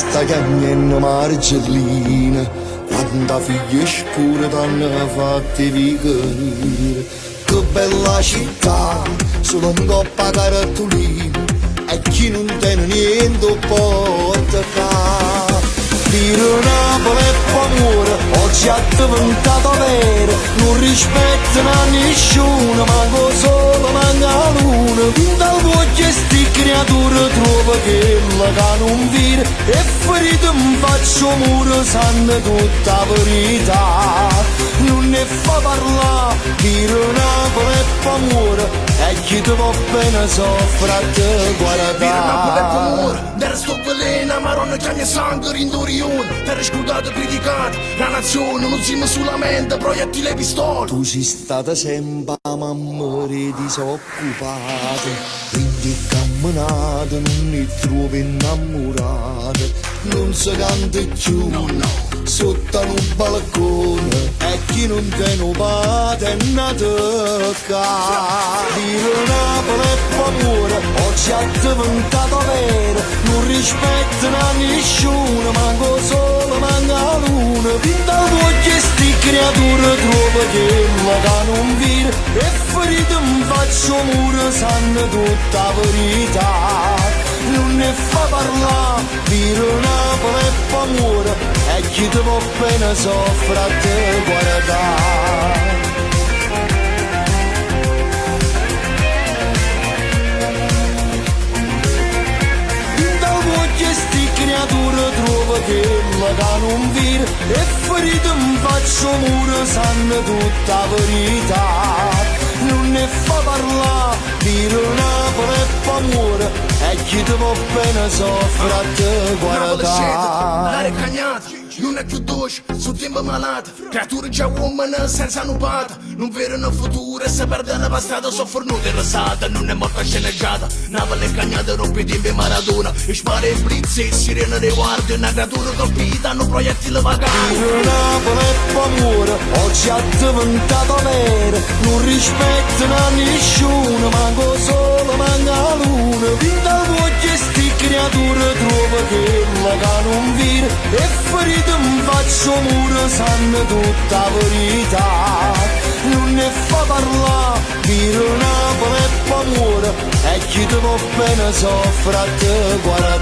sta cagnendo margellina, quanta figlia scura t'hanno fatti venire. Che bella città, solo un coppa cartolina, e chi non tiene niente può attaccare. Dire Napoli e amore, oggi è diventato vero, non rispettano a nessuno, manco solo manca la luna. Dal voce sti creature trova che la non vire, e ferito mi faccio muro, sanno tutta la verità. Non ne fa parlare, dire Napoli e amore, e chi ti va bene soffre a te guardare. Dar sto veleno, maronna chiama sangue rindorione. Per scrutato e criticato, la nazione non si solamente proiettili e pistole. Tu sei stata sempre mamma disoccupata, quindi camminate non ne trovi innamorate. Non si canta più, sotto un balcone, e chi non te ne bate è una tocca. Dire Napoli e amore, oggi è diventato vero, non rispettano a nessuno, manco solo manca la luna. Dal voce sti creature trova che la non vire, e ferito mi faccio muro, sanno tutta la verità. Non ne fa parlare, dire Napoli e amore, e chi ti va bene soffre a te guardare. Sti creature trova che la non vire, e ferito mi faccio muro, sanno tutta la verità. Non ne fa parlare, dire Napoli e amore, e chi ti va bene soffre a te guardare. L'aria cagnata, non è più dolce, sul tempo malato. Creature già uomini senza nubata, non vedono futuro e se perdono passata. Soffrono di risata, non è morta sceneggiata. Napoli è cagnata, rompe tempi Maradona. E spara e blitz e sirena dei guardi, una creatura colpita, hanno proiettili vaganti. Dire Napoli e amore, oggi è diventato vero, non rispettano a nessuno, manco solo manca la luna. Dal voce sti creature trova che la non vire, e ferito mi faccio muro, sanno tutta la verità. Non ne fa parlare, dire Napoli e amore, e chi ti va bene soffre a te guarda.